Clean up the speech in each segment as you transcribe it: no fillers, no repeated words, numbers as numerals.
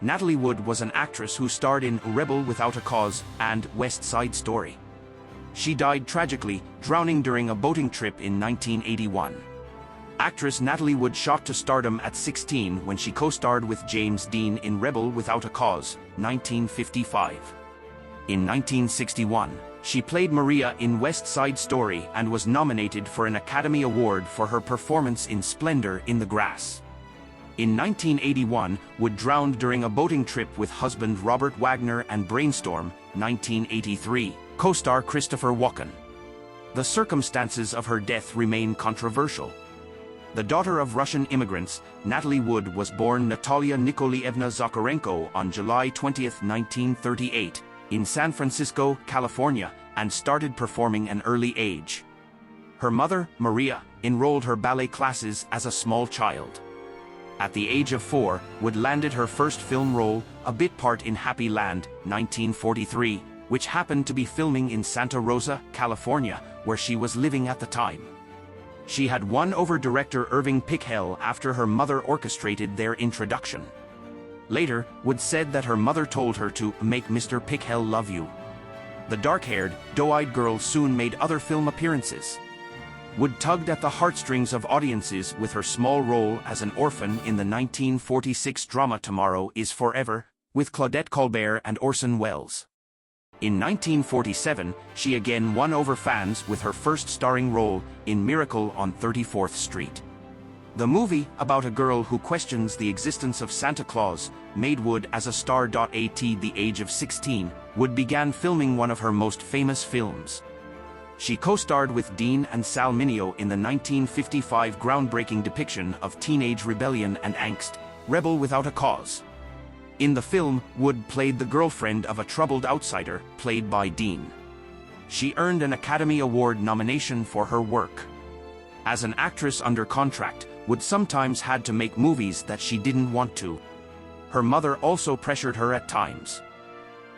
Natalie Wood was an actress who starred in Rebel Without a Cause and West Side Story. She died tragically, drowning during a boating trip in 1981. Actress Natalie Wood shot to stardom at 16 when she co-starred with James Dean in Rebel Without a Cause, 1955. In 1961, she played Maria in West Side Story and was nominated for an Academy Award for her performance in Splendor in the Grass. In 1981, Wood drowned during a boating trip with husband Robert Wagner and Brainstorm, 1983, co-star Christopher Walken. The circumstances of her death remain controversial. The daughter of Russian immigrants, Natalie Wood was born Natalia Nikolaevna Zakharenko on July 20, 1938, in San Francisco, California, and started performing at an early age. Her mother, Maria, enrolled her ballet classes as a small child. At the age of 4, Wood landed her first film role, a bit part in Happy Land, 1943, which happened to be filming in Santa Rosa, California, where she was living at the time. She had won over director Irving Pichel after her mother orchestrated their introduction. Later, Wood said that her mother told her to make Mr. Pichel love you. The dark-haired, doe-eyed girl soon made other film appearances. Wood tugged at the heartstrings of audiences with her small role as an orphan in the 1946 drama Tomorrow is Forever, with Claudette Colbert and Orson Welles. In 1947, she again won over fans with her first starring role in Miracle on 34th Street. The movie, about a girl who questions the existence of Santa Claus, made Wood as a star. At the age of 16, Wood began filming one of her most famous films. She co-starred with Dean and Sal Mineo in the 1955 groundbreaking depiction of teenage rebellion and angst, Rebel Without a Cause. In the film, Wood played the girlfriend of a troubled outsider, played by Dean. She earned an Academy Award nomination for her work. As an actress under contract, Wood sometimes had to make movies that she didn't want to. Her mother also pressured her at times.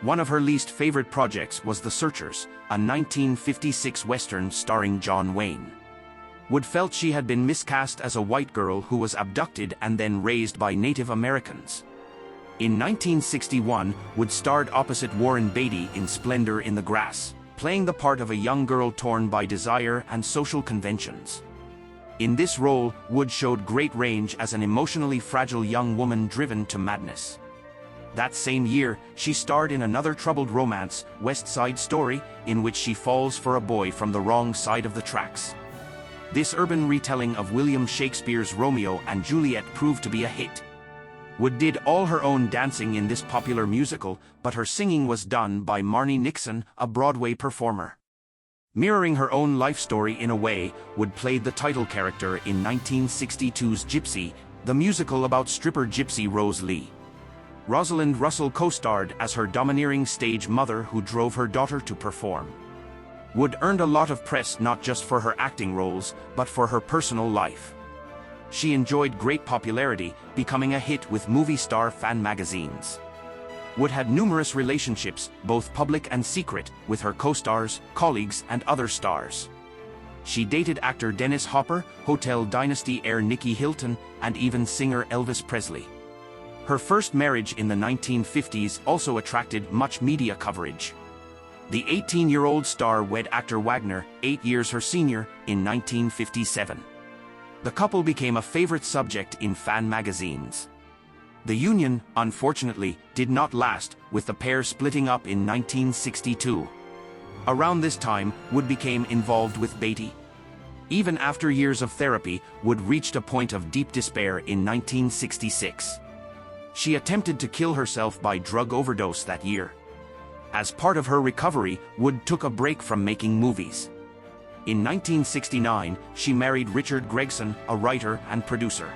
One of her least favorite projects was The Searchers, a 1956 Western starring John Wayne. Wood felt she had been miscast as a white girl who was abducted and then raised by Native Americans. In 1961, Wood starred opposite Warren Beatty in Splendor in the Grass, playing the part of a young girl torn by desire and social conventions. In this role, Wood showed great range as an emotionally fragile young woman driven to madness. That same year, she starred in another troubled romance, West Side Story, in which she falls for a boy from the wrong side of the tracks. This urban retelling of William Shakespeare's Romeo and Juliet proved to be a hit. Wood did all her own dancing in this popular musical, but her singing was done by Marni Nixon, a Broadway performer. Mirroring her own life story in a way, Wood played the title character in 1962's Gypsy, the musical about stripper Gypsy Rose Lee. Rosalind Russell co-starred as her domineering stage mother who drove her daughter to perform. Wood earned a lot of press not just for her acting roles, but for her personal life. She enjoyed great popularity, becoming a hit with movie star fan magazines. Wood had numerous relationships, both public and secret, with her co-stars, colleagues, and other stars. She dated actor Dennis Hopper, Hotel Dynasty heir Nicky Hilton, and even singer Elvis Presley. Her first marriage in the 1950s also attracted much media coverage. The 18-year-old star wed actor Wagner, 8 years her senior, in 1957. The couple became a favorite subject in fan magazines. The union, unfortunately, did not last, with the pair splitting up in 1962. Around this time, Wood became involved with Beatty. Even after years of therapy, Wood reached a point of deep despair in 1966. She attempted to kill herself by drug overdose that year. As part of her recovery, Wood took a break from making movies. In 1969, she married Richard Gregson, a writer and producer.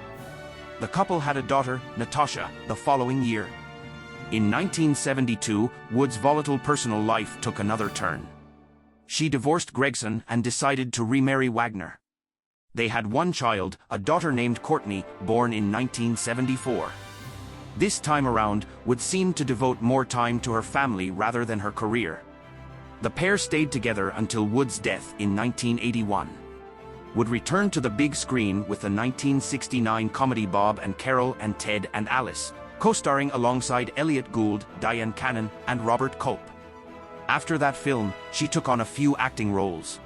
The couple had a daughter, Natasha, the following year. In 1972, Wood's volatile personal life took another turn. She divorced Gregson and decided to remarry Wagner. They had one child, a daughter named Courtney, born in 1974. This time around, Wood seemed to devote more time to her family rather than her career. The pair stayed together until Wood's death in 1981. Wood returned to the big screen with the 1969 comedy Bob and Carol and Ted and Alice, co-starring alongside Elliot Gould, Diane Cannon, and Robert Culp. After that film, she took on a few acting roles.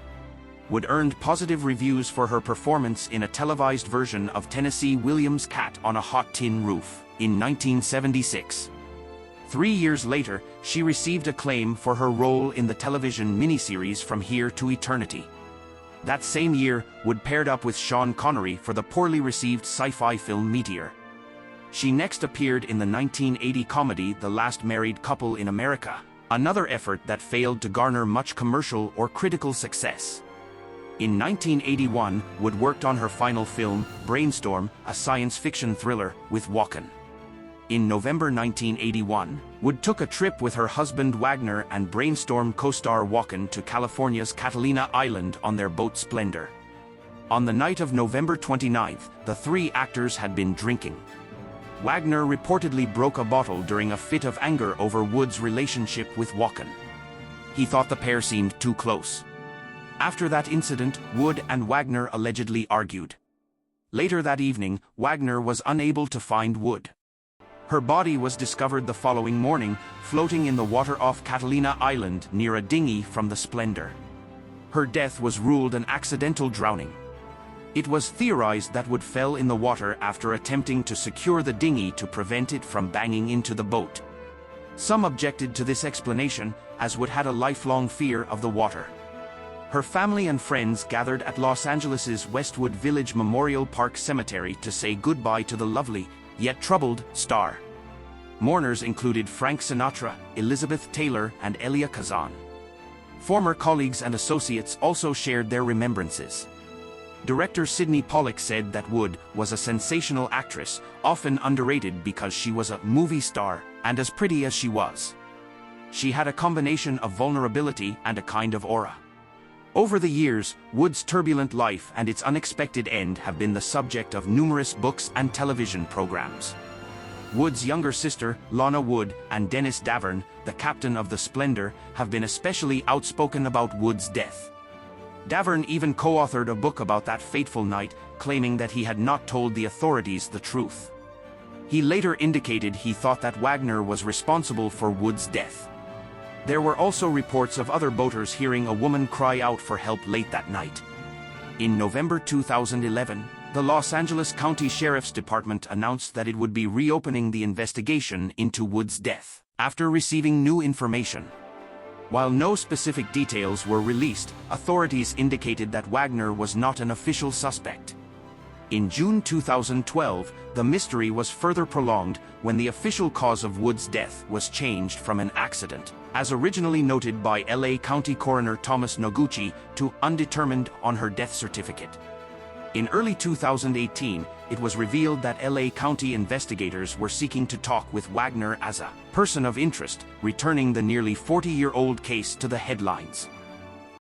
Wood earned positive reviews for her performance in a televised version of Tennessee Williams' Cat on a Hot Tin Roof in 1976. 3 years later, she received acclaim for her role in the television miniseries From Here to Eternity. That same year, Wood paired up with Sean Connery for the poorly received sci-fi film Meteor. She next appeared in the 1980 comedy The Last Married Couple in America, another effort that failed to garner much commercial or critical success. In 1981, Wood worked on her final film, Brainstorm, a science fiction thriller, with Walken. In November 1981, Wood took a trip with her husband Wagner and Brainstorm co-star Walken to California's Catalina Island on their boat Splendor. On the night of November 29th, the three actors had been drinking. Wagner reportedly broke a bottle during a fit of anger over Wood's relationship with Walken. He thought the pair seemed too close. After that incident, Wood and Wagner allegedly argued. Later that evening, Wagner was unable to find Wood. Her body was discovered the following morning, floating in the water off Catalina Island near a dinghy from the Splendor. Her death was ruled an accidental drowning. It was theorized that Wood fell in the water after attempting to secure the dinghy to prevent it from banging into the boat. Some objected to this explanation, as Wood had a lifelong fear of the water. Her family and friends gathered at Los Angeles's Westwood Village Memorial Park Cemetery to say goodbye to the lovely, yet troubled, star. Mourners included Frank Sinatra, Elizabeth Taylor, and Elia Kazan. Former colleagues and associates also shared their remembrances. Director Sidney Pollack said that Wood was a sensational actress, often underrated because she was a movie star, and as pretty as she was. She had a combination of vulnerability and a kind of aura. Over the years, Wood's turbulent life and its unexpected end have been the subject of numerous books and television programs. Wood's younger sister, Lana Wood, and Dennis Davern, the captain of the Splendor, have been especially outspoken about Wood's death. Davern even co-authored a book about that fateful night, claiming that he had not told the authorities the truth. He later indicated he thought that Wagner was responsible for Wood's death. There were also reports of other boaters hearing a woman cry out for help late that night. In November 2011, the Los Angeles County Sheriff's Department announced that it would be reopening the investigation into Wood's death after receiving new information. While no specific details were released, authorities indicated that Wagner was not an official suspect. In June 2012, the mystery was further prolonged when the official cause of Wood's death was changed from an accident, as originally noted by LA County Coroner Thomas Noguchi, to undetermined on her death certificate. In early 2018, it was revealed that LA County investigators were seeking to talk with Wagner as a person of interest, returning the nearly 40-year-old case to the headlines.